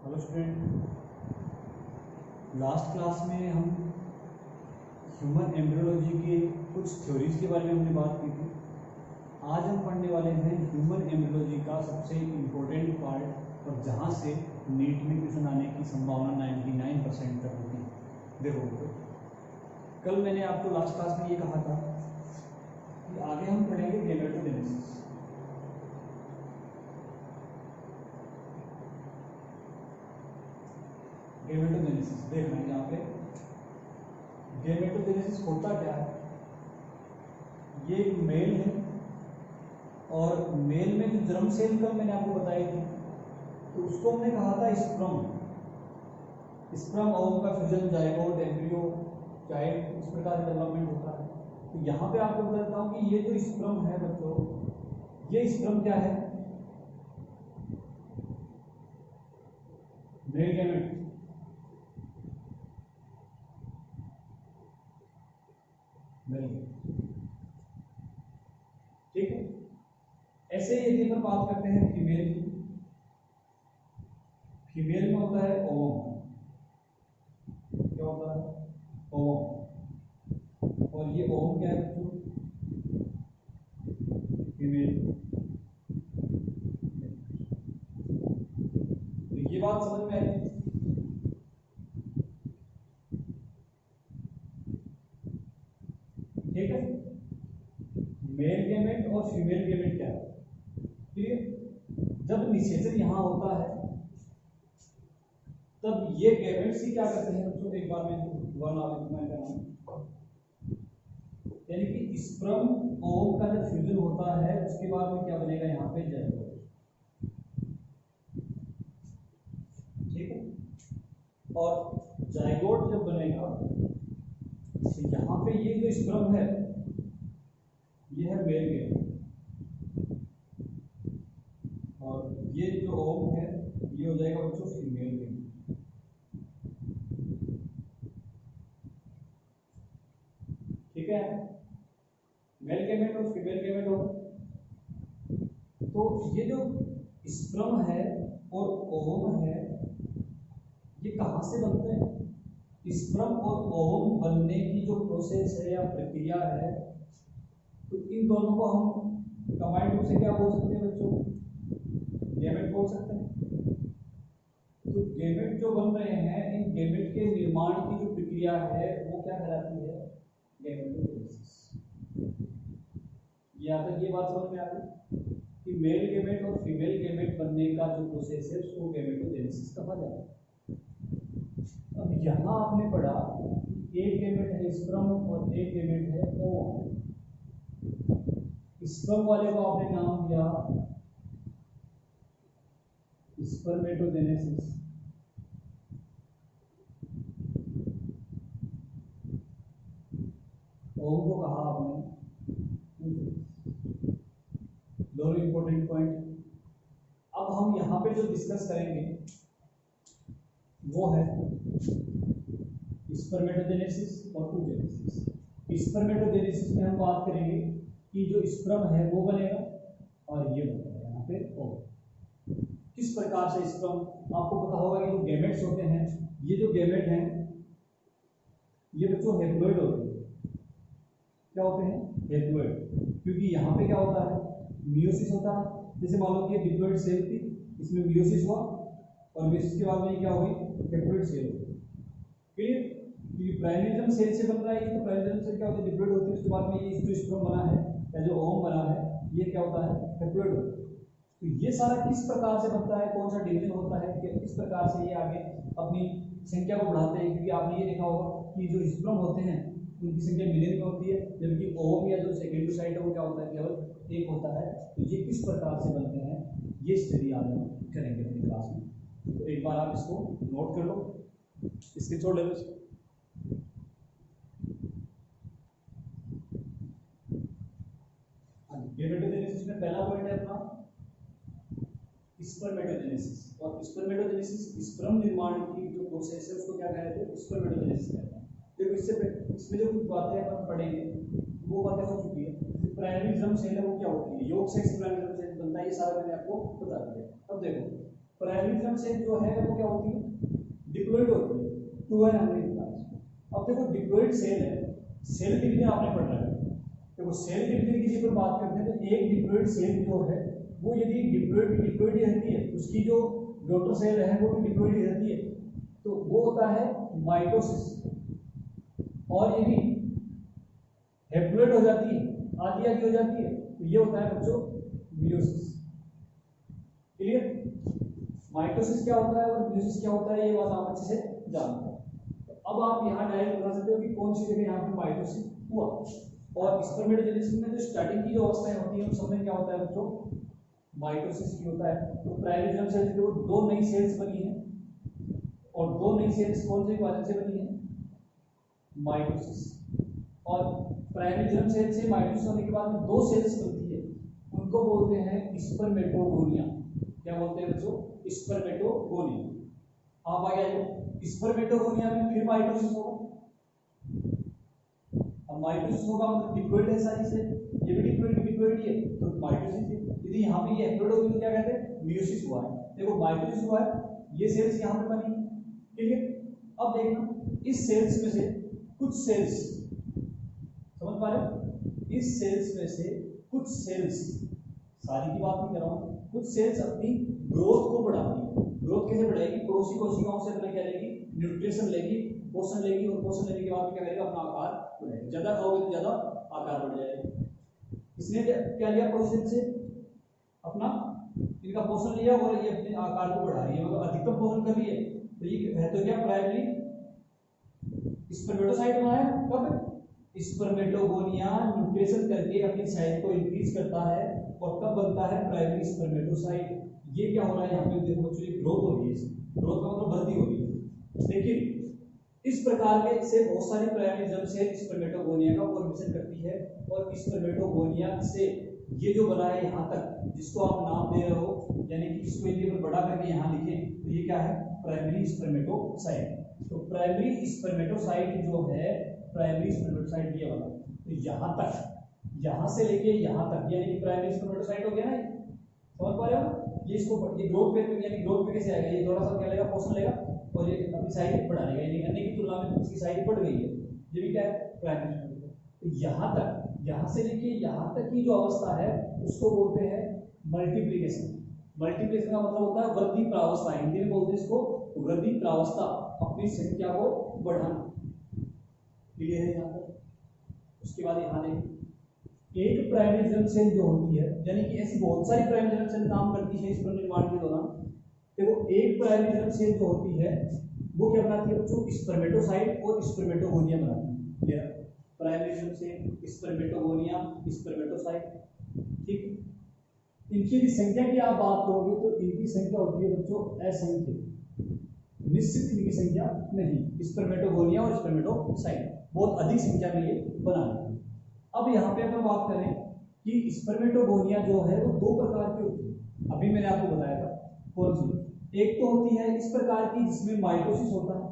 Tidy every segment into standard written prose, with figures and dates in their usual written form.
Hello student, last class में हम human embryology के कुछ थ्योरीज के बारे में हमने बात की थी। आज हम पढ़ने वाले हैं ह्यूमन एम्ब्रियोलॉजी का सबसे इम्पोर्टेंट पार्ट और जहाँ से नीट में क्वेश्चन आने की संभावना 99% तक होती है। देखो, कल मैंने आपको लास्ट क्लास में ये कहा था कि आगे हम पढ़ेंगे गैमेटोजेनेसिस। गैमेटोजेनेसिस देखना है यहाँ पे। गैमेटोजेनेसिस होता क्या है? ये एक मेल है और मेल में जो जर्म सेल का मैंने आपको बताई थी, तो उसको हमने कहा था स्पर्म ओवम का फ्यूजन, जाइगोट, एम्ब्रियो, चाइल्ड, इस प्रकार से डेवलपमेंट होता है। तो यहाँ पे आपको बताता हूँ कि ये जो स्पर्म है बच्चों, ये स्पर्म क्या है? Male gamete. ठीक है। ऐसे ही यदि अपन बात करते हैं फीमेल की, फीमेल में होता है ओवम। क्या होता है? ओवम। और ये ओवम क्या है बच्चों? फीमेल। तो ये बात समझ में आई? ठीक है। मेल गैमेट और फीमेल गैमेट क्या है? क्लियर? जब निषेचन यहां होता है तब ये गैमेट्स ही क्या करते हैं बच्चों? एक बार मैं वन आवर्मेंट कर रहा हूं, यानी कि स्पर्म ओवम का जब फ्यूजन होता है उसके बाद में क्या बनेगा यहाँ पे? जाइगोट। ठीक है। और जाइगोट जब बनेगा तो यहाँ पे ये जो स्पर्म है ये है मेल गैमेट, और ये जो ओवम है ये हो जाएगा बच्चों फीमेल गैमेट। ठीक है। मेल गैमेट और फीमेल गैमेट हो। तो ये जो स्पर्म है और ओवम है ये कहाँ से बनते हैं? स्पर्म और ओवम बनने की जो प्रोसेस है या प्रक्रिया है, तो इन दोनों को हम कंबाइंड रूप से क्या बोल सकते हैं बच्चों? गैमेट बोल सकते हैं। तो गैमेट जो बन रहे हैं, इन गैमेट के निर्माण की जो प्रक्रिया है वो क्या कहलाती है? गैमेटोजेनेसिस। यहाँ तक ये बात समझ में आ गई कि मेल गैमेट और फीमेल गैमेट बनने का जो प्रोसेस है उसको गैमेटोजेनेसिस कहा जाता है। अब यहाँ आपने पढ़ा एक गैमेट है स्पर्म और एक गैमेट है ओवम। स्पर्म वाले को आपने नाम दिया स्पर्मेटोजेनेसिस, ओवम को कहा आपने। दोनों इंपॉर्टेंट पॉइंट। अब हम यहाँ पे जो डिस्कस करेंगे वो है स्पर्मेटोजेनेसिस और oogenesis। स्पर्मेटोजेनेसिस में हम बात करेंगे कि जो स्पर्म है वो बनेगा और ये बनेगा यहाँ पे ओवम। किस प्रकार से स्पर्म, आपको पता होगा कि जो गैमेट्स होते हैं, ये जो गैमेट हैं ये बच्चों हैप्लॉइड होते हैं। क्या होते हैं? हैप्लॉइड। क्योंकि यहाँ पे क्या होता है? मियोसिस होता है। जैसे मान लो कि डिप्लॉइड सेल थी, इसमें मियोसिस हुआ और मियोसिस के बाद में क्या हुई? हैप्लॉइड सेल होगी। क्लियर? क्योंकि प्राइमरी सेल से बन रहा है, तो प्राइमरी सेल क्या होता है? डिप्लॉइड होती है। उसके बाद में ये जो स्पर्म बना है या जो ओवम बना है ये क्या होता है? हैप्लॉइड होता है। तो ये सारा किस प्रकार से बनता है, कौन सा डिवीजन होता है, कि किस प्रकार से ये आगे अपनी संख्या को बढ़ाते हैं? क्योंकि आपने ये देखा होगा कि जो स्पर्म होते हैं उनकी संख्या मिलियन में होती है, जबकि ओवम या जो सेकेंडरी साइट है वो क्या होता है? केवल एक होता है। तो ये किस प्रकार से बनते हैं ये स्टडी आज हम करेंगे अपनी क्लास में। तो एक बार आप इसको नोट कर लो, स्क्रीनशॉट ले लो इसको। गैमेटोजेनेसिस में पहला पॉइंट है अपना स्पर्मेटोजेनेसिस। और स्पर्मेटोजेनेसिस स्पर्म निर्माण की जो प्रोसेस है उसको क्या कहते हैं? स्पर्मेटोजेनेसिस कहते हैं। देखो इसमें जो कुछ बातें अपन पढ़ेंगे वो बातें हो चुकी है। प्राइमरी जर्म सेल है वो क्या होती है? योग से प्राइमरी जर्म सेल बनता है, ये सारा मैंने आपको बता दिया। अब देखो प्राइमरी जर्म सेल जो है वो क्या होती है, डिप्लॉइड होती है, 2 एन हमने लिखा है। अब देखो डिप्लॉइड सेल है, सेल डिवीजन आपने पढ़ रखा है, देखो सेल डिवीजन की जब बात करते हैं तो एक डिप्लॉइड सेल जो है वो यदि डिप्लॉइड रहती है, उसकी जो डॉटर सेल है वो भी डिप्लॉइड रहती है, तो वो होता है माइटोसिस। और यदि हैप्लॉइड हो जाती है, आधी आधी हो जाती है, तो ये होता है बच्चों मियोसिस। क्लियर? माइटोसिस क्या होता है और मियोसिस क्या होता है ये बात आप अच्छे से जानते हो। तो अब आप यहाँ डायरेक्ट बता सकते हो कि कौन सी जगह यहाँ पे माइटोसिस हुआ। और स्पर्मेटोजेनेसिस में जो स्टार्टिंग की जो अवस्थाएं होती है उस समय क्या होता है बच्चों, माइटोसिस की होता है। तो प्राइमरी जर्म सेल जो 2 नई सेल्स बनी है, और 2 नई सेल्स कौन से विभाजन से बनी है, माइटोसिस। और प्राइमरी जर्म सेल से माइटोसिस होने के बाद में 2 सेल्स बनती है, उनको बोलते हैं स्पर्मेटोगोनिया। क्या बोलते हैं बच्चों, स्पर्मेटोगोनिया। आप आगे आइए, स्पर्मेटोगोनिया में फिर माइटोसिस होगा। अब माइटोसिस होगा मतलब डिप्लॉइड है सारी सेल, ये भी डिप्लॉइड ही है, तो माइटोसिस है। यदि यहाँ पे ये हैप्लॉइड होगी तो क्या कहते हैं, मियोसिस हुआ है। देखो माइटोसिस हुआ है, ये सेल्स यहाँ पे बनी है, ठीक है। अब देखना इस सेल्स में से कुछ सेल्स, समझ पा रहे हो, इस सेल्स में से कुछ सेल्स, सारी की बात नहीं कर रहा हूँ, कुछ सेल्स अपनी ग्रोथ को बढ़ाती है। ग्रोथ कैसे बढ़ाएगी, पड़ोसी कोशिकाओं से अपने क्या लेगी, न्यूट्रिशन लेगी, पोषण लेगी, और पोषण लेने के बाद क्या करेगा, अपना आकार बढ़ाएगा। ज्यादा खाओगे तो ज्यादा आकार बढ़ जाएगा। इसने क्या लिया, पड़ोसी से अपना इनका पोषण लिया और ये अपने आकार को बढ़ा रही है, मतलब अधिकतम पोषण कर रही है। तो ये है तो क्या, प्राइमरी स्पर्मेटोसाइट बनाया। कब, स्पर्मेटोगोनिया न्यूट्रिशन करके अपनी साइज को इंक्रीज करता है, और कब बनता है, प्राइमरी स्पर्मेटोसाइट। ये क्या हो रहा है यहाँ पे, देखो बच्चों ये ग्रोथ हो रही है, ग्रोथ का मतलब वृद्धि हो रही है। लेकिन इस प्रकार के से बहुत सारी प्राइमरी जर्म सेल स्पर्मेटोगोनिया का फॉर्मेशन करती है, और स्पर्मेटोगोनिया से ये जो बना है यहाँ तक, जिसको आप नाम दे रहे हो, यानी कि इसको यदि बड़ा करके यहाँ लिखें तो ये क्या है, प्राइमरी स्पर्मेटोसाइट। तो प्राइमरी स्पर्मेटोसाइट जो है, प्राइमरी स्पर्मेटोसाइट ये वाला, तो यहाँ तक, यहाँ से लेके यहाँ तक, यानी कि प्राइमरी स्पर्मेटोसाइट हो गया ना, समझ पा रहे हो। ये इसको ये ग्रोथ पे, यानी ग्रोथ पे कैसे आएगा, ये थोड़ा सा क्या लेगा, पोषण लेगा, और ये अपनी साइज बढ़ा लेगा, यानी अन्य की तुलना में इसकी साइज बढ़ गई है, ये भी क्या है, प्राइमरी स्पर्मेटोसाइट। तो यहाँ तक, यहाँ से लेके यहाँ तक की जो अवस्था है उसको बोलते हैं मल्टीप्लिकेशन। मल्टीप्लिकेशन का मतलब होता है वृद्धि प्रावस्था, हिंदी में बोलते हैं इसको वृद्धि प्रावस्था, अपनी संख्या को बढ़ाना। क्लियर है यहाँ तक। उसके बाद यहाँ देखिए, एक प्राइमरी जर्म सेल जो होती है, यानी कि ऐसी बहुत सारी प्राइमरी जर्म सेल काम करती है स्पर्म निर्माण के दौरान। देखो एक प्राइमरी जर्म सेल जो होती है वो क्या बनाती है बच्चों, स्पर्मेटोसाइट और स्पर्मेटोगोनिया बनाती है। Primary germ cell, spermatogonia, spermatocyte, ठीक। इनकी यदि संख्या की आप बात करोगे तो इनकी संख्या होती है बच्चों असंख्य, निश्चित इनकी संख्या नहीं। स्पर्मेटोगोनिया और स्पर्मेटोसाइट बहुत अधिक संख्या में ये बनाते हैं। अब यहाँ पे अगर बात करें कि स्पर्मेटोगोनिया जो है वो 2 प्रकार की होती है, अभी मैंने आपको बताया था कौन सी। एक तो होती है इस प्रकार की जिसमें माइटोसिस होता है,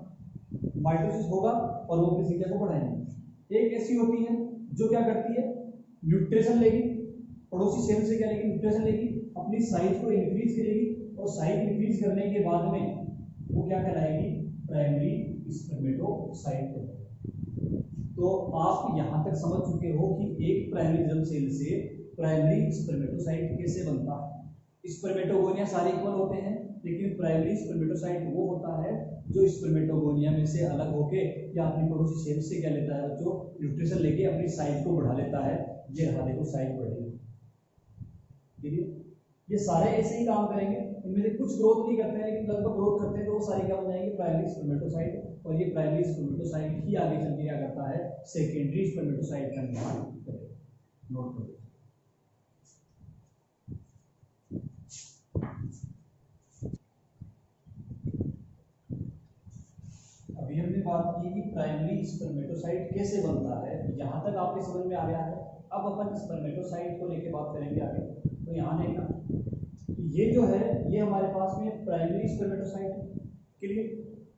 माइटोसिस होगा और वो अपनी संख्या को बढ़ाएंगे। एक ऐसी होती है जो क्या करती है, न्यूट्रिशन लेगी, पड़ोसी सेल से क्या लेगी, न्यूट्रिशन लेगी, अपनी साइज को इंक्रीज करेगी, और साइज इंक्रीज करने के बाद में वो क्या कहलाएगी, प्राइमरी स्पर्मेटोसाइट। तो आप यहां तक समझ चुके हो कि एक प्राइमरी जर्म सेल से प्राइमरी स्पर्मेटोसाइट कैसे बनता है। स्पर्मेटोगोनिया सारे इक्वल होते हैं, लेकिन प्राइमरी स्पर्मेटोसाइट वो होता है जो स्पर्मेटोगोनिया में से अलग होके या अपनी पड़ोसी सेल से क्या लेता है, जो न्यूट्रिशन लेके अपनी साइज को बढ़ा लेता है। ये रहा देखो साइज बढ़ेगी, ठीक है। ये सारे ऐसे ही काम करेंगे, इनमें से कुछ ग्रोथ नहीं करते हैं लेकिन लगभग ग्रोथ करते हैं, तो वो सारे क्या बन जाएंगे, प्राइमरी स्पर्मेटोसाइट। और ये प्राइमरी स्पर्मेटोसाइट ही आगे चल के क्या करता है, सेकेंडरी स्पर्मेटोसाइट का निर्माण करेगा। नोट करो। अभी हमने बात की कि प्राइमरी स्पर्मेटोसाइट कैसे बनता है, यहाँ तक आपके समझ में आ गया है। अब अपन स्पर्मेटोसाइट को लेके बात करेंगे आगे। तो यहाँ देखना, ये जो है ये हमारे पास में प्राइमरी स्पर्मेटोसाइट के लिए,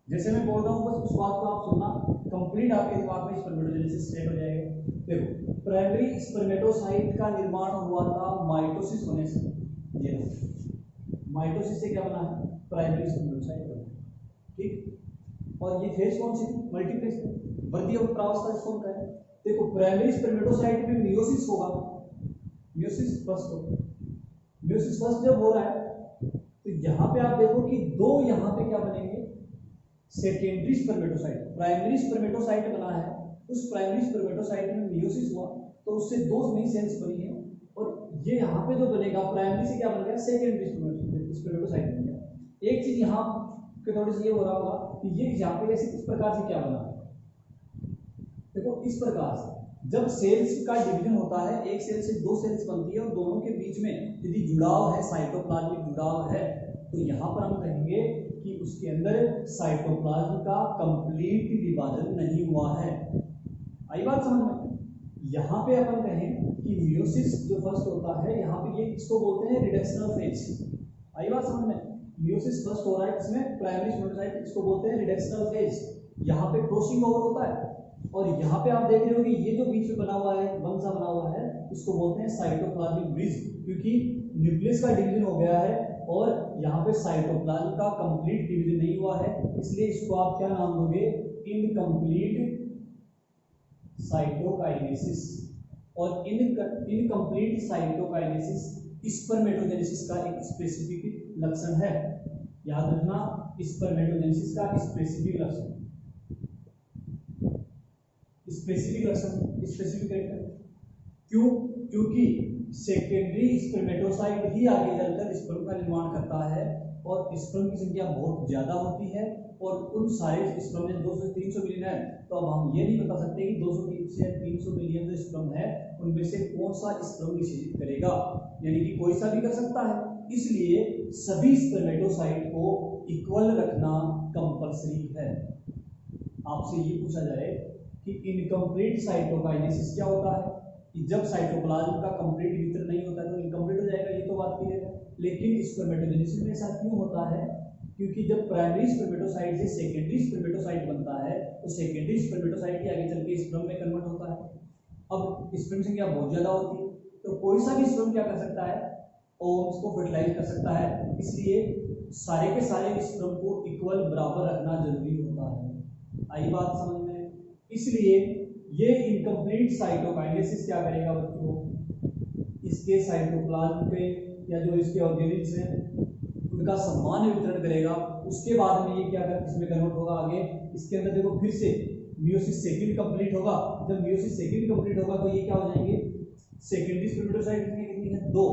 जैसे मैं बोल रहा हूँ बस उस बात को आप सुनना, कंप्लीट आपके दिमाग में स्पर्मेटोजेनेसिस सेट हो जाएगा। देखो प्राइमरी स्पर्मेटोसाइट का निर्माण हुआ था माइटोसिस होने से। ये माइटोसिस से क्या बना है, प्राइमरी स्पर्मेटोसाइट बनेगा। ठीक, और ये फेज कौन सी थी? मल्टीप्लेक्स में। वृद्धि और प्रावस्था इसको होता है। देखो प्राइमरी स्पर्मेटोसाइट में मियोसिस होगा, मियोसिस फर्स्ट होगा। मियोसिस फर्स्ट जब हो रहा है तो यहाँ पे आप देखो कि दो यहाँ पे क्या बनेंगे? Secondary spermatocyte. प्राइमरी स्पर्मेटोसाइट बना है, उस प्राइमरी स्पर्मेटोसाइट में मियोसिस हुआ तो उससे दो नई सेल्स बनी है, और ये यहाँ पे जो बनेगा प्राइमरी से क्या बन गया? सेकेंडरी स्पर्मेटोसाइट बन गया। एक चीज यहाँ के थोड़ी सी ये हो रहा होगा कि ये यहाँ पे ऐसे इस प्रकार से क्या बना, देखो इस प्रकार से जब सेल्स का डिवीजन होता है, एक सेल से दो सेल्स बनती है और दोनों के बीच में यदि जुड़ाव है, साइटोप्लाज्मिक जुड़ाव है, तो यहाँ पर हम कहेंगे कि उसके अंदर साइटोप्लाज्म का कंप्लीट विभाजन नहीं हुआ है। आई बात समझ में? यहाँ पे अपन कहें कि मियोसिस जो फर्स्ट होता है, यहाँ पे ये इसको बोलते हैं रिडक्शनल फेज। आई बात समझ में? मियोसिस फर्स्ट हो रहा है इसमें प्राइमरी स्पर्मेटोसाइट, इसको बोलते हैं रिडक्शनल फेज। यहाँ पे क्रॉसिंग ओवर होता है, और यहाँ पे आप देख रहे हो कि ये जो बीच में बना हुआ है, बंद सा बना हुआ है, इसको बोलते हैं साइटोप्लाज्मिक ब्रिज, क्योंकि न्यूक्लियस का डिवीजन हो गया है और यहाँ पे साइटोप्लाज्म का कंप्लीट डिवीजन नहीं हुआ है, इसलिए इसको आप क्या नाम दोगे? Incomplete cytokinesis. और इनकम्प्लीट साइटोकाइनेसिस स्पर्मेटोजेनेसिस का एक स्पेसिफिक लक्षण है। याद रखना, स्पर्मेटोजेनेसिस का स्पेसिफिक लक्षण, स्पेसिफिक कैरेक्टर। क्यों? क्योंकि सेकेंडरी स्पर्मेटोसाइट ही आगे चलकर स्पर्म का निर्माण करता है, और स्पर्म की संख्या बहुत ज्यादा होती है, और उन सारे स्पर्म में 200 से 300 मिलियन है, तो अब हम ये नहीं बता सकते कि 200 से 300 मिलियन जो स्पर्म है उनमें से कौन सा स्पर्म निषेचित करेगा, यानी कि कोई सा भी कर सकता है। इसलिए सभी स्पर्मेटोसाइट को इक्वल रखना कंपल्सरी है। आपसे ये पूछा जाए कि इनकम्प्लीट साइटोकाइनेसिस क्या होता है, कि जब साइटोप्लाज्म का कंप्लीट वितरण नहीं होता तो इनकम्प्लीट हो जाएगा, ये तो बात क्लियर है। लेकिन स्पर्मेटोजेनेसिस में ऐसा क्यों होता है? क्योंकि जब प्राइमरी स्पर्मेटोसाइट से सेकेंडरी स्पर्मेटोसाइट बनता है तो सेकेंडरी स्पर्मेटोसाइट ही आगे चल के स्पर्म में कन्वर्ट होता है। अब स्पर्म संख्या बहुत ज्यादा होती है, तो कोई सा भी स्पर्म क्या कर सकता है? ओव्स को फर्टिलाइज कर सकता है। इसलिए सारे के सारे स्पर्म को इक्वल बराबर रखना जरूरी होता है। आई बात समझ में? इसलिए ये इनकम्प्लीट साइटोकाइनेसिस क्या करेगा बच्चों? इसके साइटोप्लाज्म पे या जो इसके ऑर्गेनिल्स हैं उनका समान वितरण करेगा। उसके बाद में ये क्या कर इसमें कन्वर्ट होगा आगे, इसके अंदर देखो फिर से मियोसिस सेकंड कंप्लीट होगा। जब मियोसिस सेकंड कंप्लीट होगा तो ये क्या हो जाएंगे? सेकेंडरी स्पर्मेटोसाइट कितनी है? 2,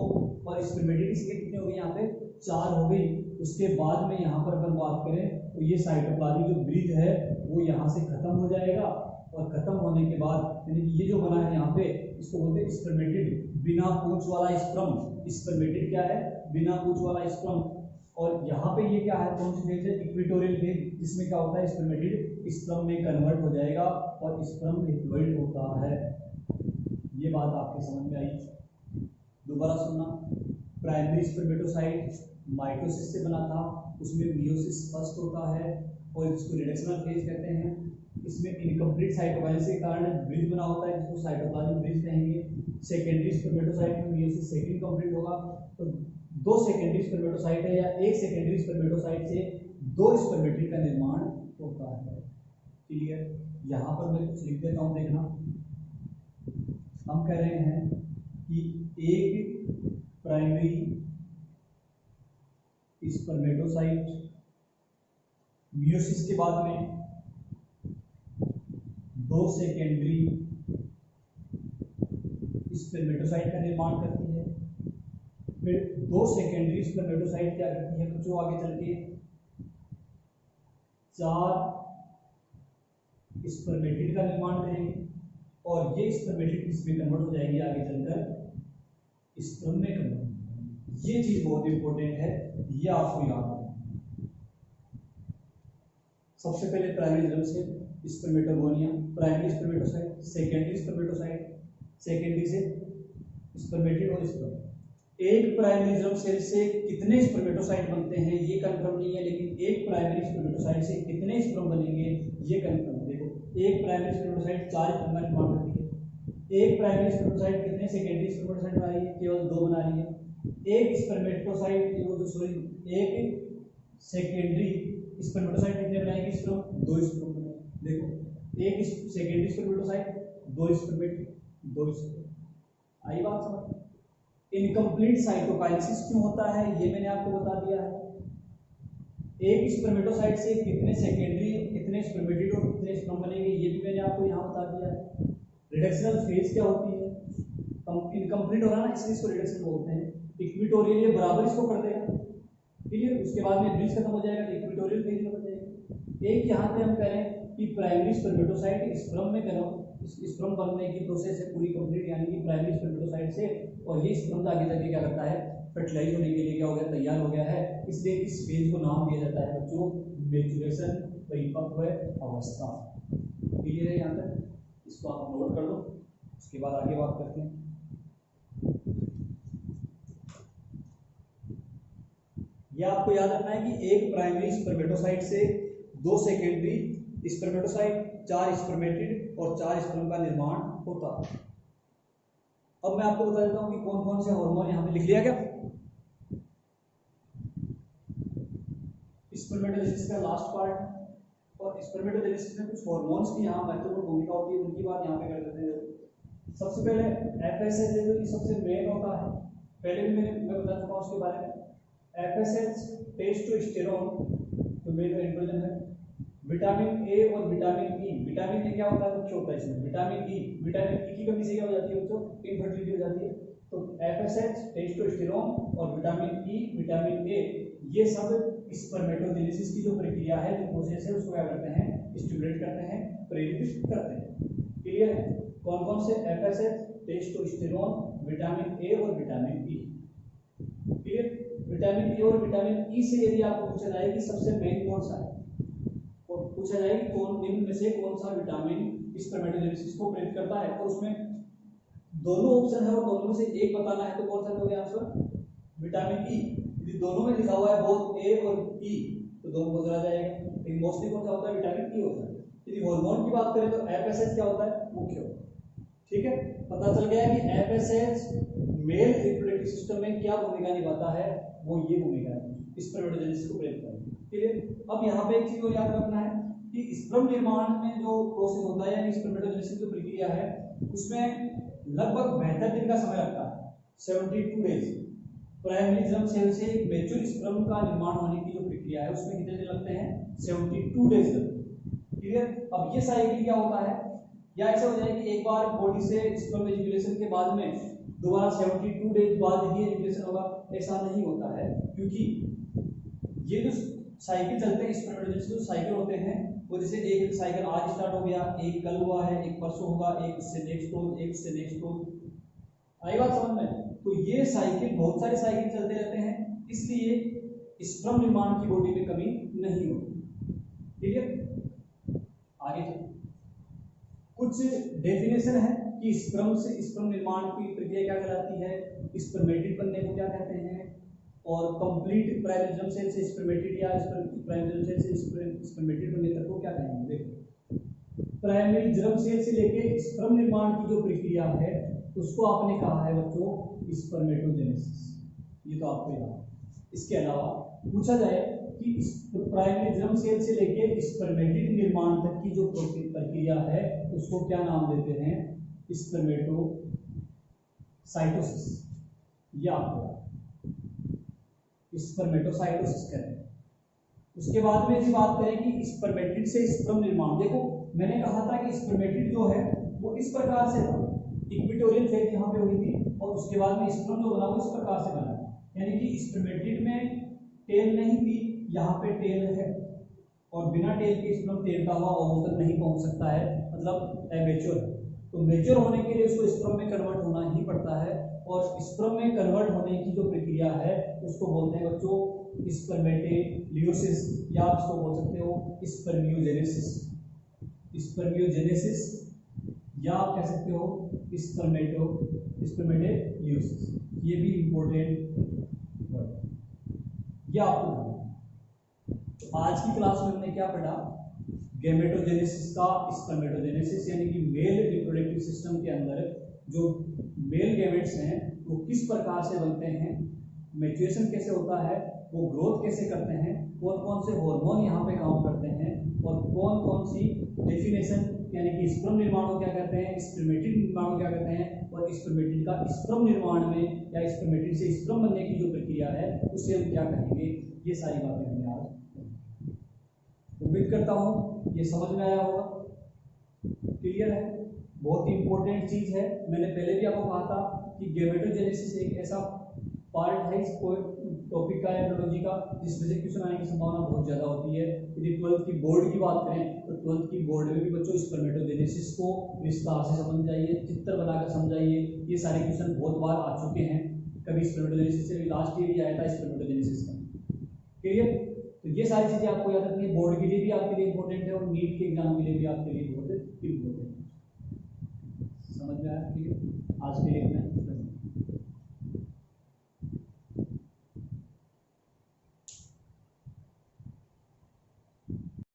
और स्पर्मेटिक कितने हो गए? यहाँ पे 4 हो गई। उसके बाद में यहाँ पर अगर बात करें तो ये साइटोप्लाज्मिक जो ब्रिज है वो यहाँ से खत्म हो जाएगा, और खत्म होने के बाद यानी कि ये जो बना है यहाँ पे इसको बोलते हैं स्पर्मेटिड, बिना पूंछ वाला स्पर्म। स्पर्मेटिड क्या है? बिना पूंछ वाला स्पर्म। और यहाँ पे ये क्या है? कौन सी फेज है? इक्वेटोरियल फेज, जिसमें क्या होता है? स्पर्मेटिड स्पर्म में कन्वर्ट हो जाएगा और स्पर्म डिप्लॉइड होता है। ये बात आपके समझ में आई? दोबारा सुनना, प्राइमरी स्पर्मेटोसाइट माइटोसिस से बना था, उसमें मियोसिस फर्स्ट होता है और इसको रिडक्शनल फेज कहते हैं। इसमें इनकम्प्लीट साइटोकाइनेसिस के कारण ब्रिज बना होता है जिसको साइटोप्लाज्मिक ब्रिज कहेंगे। सेकेंडरी स्पर्मेटोसाइट में मियोसिस सेकंड कंप्लीट होगा, तो 2 सेकेंडरी स्पर्मेटोसाइट है या एक सेकेंडरी स्पर्मेटोसाइट से 2 स्पर्मेटिड का निर्माण होता है। क्लियर? यहाँ पर मैं कुछ लिख देता हूँ, देखना। हम कह रहे हैं कि एक प्राइमरी स्पर्मेटोसाइट मियोसिस के बाद में 2 सेकेंडरी स्पर्मेटोसाइट का निर्माण करती है। फिर 2 सेकेंडरी स्पर्मेटोसाइट क्या करती है बच्चों? आगे चल के 4 स्पर्मेटिड का निर्माण करेंगे, और ये स्पर्मेटिड किसमें कन्वर्ट हो जाएगी? आगे चलकर स्पर्म में कन्वर्ट। ये चीज बहुत इंपॉर्टेंट है, ये आपको याद रखना। सबसे पहले primary germ cell, spermatogonia, primary spermatocyte, secondary spermatocyte, secondary से स्पर्मेटिड और स्पर्म। एक प्राइमरी जर्म सेल से कितने स्पर्मेटोसाइट बनते हैं ये कंफर्म नहीं है, लेकिन एक प्राइमरी स्पर्मेटोसाइट से कितने स्पर्म बनेंगे ये कंफर्म है। देखो, एक प्राइमरी स्पर्मेटोसाइट 4 स्पर्म का निर्माण करती है। एक प्राइमरी स्पर्मेटोसाइट कितने सेकेंडरी स्पर्मेटोसाइट बना रही है? केवल 2 बना रही है। एक स्पर्मेटोसाइट एक सेकेंडरी स्पर्मेटोसाइट कितने बनाएगी स्पर्म? 2 स्पर्म बनाएगी। देखो एक सेकेंडरी स्पर्मेटोसाइट, 2 स्पर्मेट, 2 स्पर्म। आई बात समझ? इनकम्प्लीट साइटोकाइनेसिस क्यों होता है ये मैंने आपको बता दिया है। एक स्पर्मेटोसाइट से कितने सेकेंडरी, कितने स्पर्मेटिड और कितने स्पर्म बनेंगे ये भी मैंने आपको यहाँ बता दिया है। रिडक्शनल फेज क्या होती है? इनकम्प्लीट हो रहा ना, इसलिए इसको रिडक्शन बोलते हैं। इक्विटोरियल ये बराबर इसको कर देगा, क्लियर। उसके बाद में ब्रीज खत्म हो जाएगा तो इक्विटोरियल फेज में बचेगा। एक यहाँ पे हम कह रहे हैं कि प्राइमरी स्पर्मेटोसाइट स्पर्म में करो, स्पर्म बनने की प्रोसेस है पूरी कंप्लीट, यानी कि प्राइमरी स्पर्मेटोसाइट से, और ये स्पर्म आगे जाके क्या करता है, फर्टिलाइज होने के लिए क्या हो गया, तैयार हो गया है। इसलिए इस फेज को नाम दिया जाता है बच्चों मैच्योरेशन, परिपक्व अवस्था। क्लियर है यहाँ तक? इसको आप नोट कर लो, उसके बाद आगे बात करते हैं। यह आपको याद रखना है कि एक प्राइमरी स्पर्मेटोसाइट से 2 सेकेंडरी स्पर्मेटोसाइट, 4 स्पर्मेटिड और 4 स्पर्म का निर्माण होता है। अब मैं आपको बता देता हूं कि कौन कौन से हार्मोन यहाँ पे लिख लिया क्या। स्पर्मेटोजेनेसिस का लास्ट पार्ट, और स्पर्मेटोजेनेसिस में कुछ हार्मोन्स की यहाँ महत्वपूर्ण भूमिका होती है, उनकी बात यहाँ पे कर देते हैं। सबसे पहले एफएसएच है जो कि सबसे मेन होता है, पहले भी मैं बता चुका हूँ उसके बारे में। एफएसएच टेस्टोस्टेरोन तो मेन एंड्रोजन है। विटामिन ए और विटामिन ई, विटामिन ए क्या होता है बच्चों होता है इसमें, विटामिन ई की कमी से क्या हो जाती है बच्चों, इनफर्टिलिटी हो जाती है। तो एफएसएच, टेस्टोस्टेरोन और विटामिन ई, विटामिन ए, ये सब स्पर्मेटोजेनेसिस की जो प्रक्रिया है, जो प्रोसेस है, उसको क्या करते हैं, स्टिमुलेट करते हैं, प्रेरित करते हैं। क्लियर है? कौन कौन से? एफएसएच, टेस्टोस्टेरोन, विटामिन ए और vitamin E. Clear? Vitamin A और विटामिन ई से यदि आपको पूछा जाए कि सबसे मेन कौन सा है, और पूछा जाए कि कौन निम्न में से कौन सा विटामिन स्पर्मेटोजेनेसिस को प्रेरित करता है, और उसमें दोनों ऑप्शन है और दोनों में से एक बताना है, तो कौन सा दोगे आंसर? Vitamin E. यदि दोनों में लिखा हुआ है बोथ ए और ई तो दोनों को आ जाएगा, लेकिन मोस्टली कौन सा होता है? विटामिन ई होता है। यदि हार्मोन की बात करें तो एफएसएच क्या होता है? मुख्य होता है। ठीक है, पता चल गया कि एफएसएच मेल रिप्रोडक्टिव सिस्टम में क्या भूमिका निभाता है, वो ये भूमिका है स्पर्मेटोजेनेसिस को प्रेरित करने। क्लियर? अब यहाँ पे एक चीज और याद रखना है कि स्पर्म निर्माण में जो प्रोसेस होता है, यानी स्पर्मेटोजेनेसिस जो प्रक्रिया है, उसमें लगभग 72 दिन का समय लगता है, 72 डेज। प्राइमरी जर्म सेल से एक मैच्योर स्पर्म का निर्माण होने की जो प्रक्रिया है, उसमें कितने दिन लगते हैं? 72 डेज लगते हैं। क्लियर? अब ये साइकिल क्या होता है, या ऐसा हो जाए कि एक बार बॉडी से स्पर्म एजुकेशन के बाद में दोबारा 72 डेज बाद ही एजुकेशन होगा, ऐसा नहीं होता है, क्योंकि ये जो साइकिल चलते हैं स्पर्मेटोजेनेसिस जो साइकिल होते हैं, वो जैसे एक साइकिल आज स्टार्ट हो गया, एक कल हुआ है, एक परसों होगा, एक उससे नेक्स्ट रोज, एक उससे नेक्स्ट रोज। आई बात समझ में? तो ये साइकिल, बहुत सारे साइकिल चलते रहते हैं, इसलिए स्पर्म निर्माण की बॉडी में कमी नहीं होती। क्लियर? आगे चलो, कुछ डेफिनेशन है कि स्पर्म से स्पर्म निर्माण की प्रक्रिया क्या कहलाती है, स्पर्मेटिड बनने को क्या कहते हैं, और कंप्लीट प्राइमरी जर्म सेल से स्पर्मेटिड या प्राइमरी जर्म सेल से स्पर्मेटिड बनने तक को क्या कहेंगे। देखो, प्राइमरी जर्म सेल से लेके स्पर्म निर्माण की जो प्रक्रिया है, उसको आपने कहा है बच्चों स्पर्मेटोजेनेसिस, ये तो आपको याद। इसके अलावा पूछा जाए कि प्राइमरी जर्म सेल से लेके स्पर्मेटिड निर्माण तक की जो प्रक्रिया है, उसको क्या नाम देते हैं? स्पर्मेटोसाइटोसिस। या स्पर्मेटोसाइटोसिस कहते हैं। उसके बाद में यदि बात करें कि स्पर्मेटिड से स्पर्म निर्माण, देखो मैंने कहा था कि स्पर्मेटिड जो है वो इस प्रकार से था, इक्विटोरियल फेज यहाँ पे हुई थी, और उसके बाद में स्पर्म जो बना वो इस प्रकार से बना, यानी कि स्पर्मेटिड में टेल नहीं थी, यहाँ पे टेल है, और बिना टेल के स्पर्म तैरता हुआ ओवम तक नहीं पहुंच सकता है, मतलब एमेच्योर। तो मेच्योर होने के लिए उसको स्पर्म में कन्वर्ट होना ही पड़ता है, और स्पर्म में कन्वर्ट होने की जो प्रक्रिया है उसको बोलते हैं बच्चों स्पर्मेटेलियोसिस, या आप इसको बोल सकते हो स्पर्मियोजेनेसिस। स्पर्मियोजेनेसिस या आप कह सकते हो स्पर्मेटेलियोसिस, ये भी इंपॉर्टेंट वर्ड, ये आपको। आज की क्लास में हमने क्या पढ़ा? गैमेटोजेनेसिस का स्पर्मेटोजेनेसिस, यानी कि मेल रिप्रोडक्टिव सिस्टम के अंदर जो मेल गैमेट्स हैं वो किस प्रकार से बनते हैं, मैच्योरेशन कैसे होता है, वो ग्रोथ कैसे करते हैं, कौन कौन से हार्मोन यहाँ पे काम करते हैं, और कौन कौन सी डेफिनेशन यानी कि स्पर्म निर्माण को क्या कहते हैं, स्पर्मेटिड निर्माण को क्या कहते हैं, और स्पर्मेटिड का स्पर्म निर्माण में या स्पर्मेटिड से स्पर्म बनने की जो प्रक्रिया है उसे हम क्या कहेंगे, ये सारी बातें हमने आज उम्मीद करता हूँ ये समझ में आया होगा, क्लियर है। बहुत ही इंपॉर्टेंट चीज है, मैंने पहले भी आपको कहा था कि गैमेटोजेनेसिस एक ऐसा पार्ट है इस टॉपिक का एंब्रियोलॉजी का जिसमें से क्वेश्चन आने की संभावना बहुत ज़्यादा होती है। यदि 12th की बोर्ड की बात करें तो 12th की बोर्ड में भी बच्चों स्पर्मेटोजेनेसिस को विस्तार से समझ जाइए, चित्र बनाकर समझाइए। ये सारे क्वेश्चन बहुत बार आ चुके हैं, कभी स्पर्मेटोजेनेसिस से लास्ट ईयर ही आया था स्पर्मेटोजेनेसिस का, क्लियर। तो ये सारी चीज़ें आपको याद रखनी है, बोर्ड के लिए भी आपके लिए इंपॉर्टेंट है और नीट के एग्जाम के लिए भी आपके लिए बहुत इंपॉर्टेंट है। समझ में आया, ठीक है। आज के लिए इतना।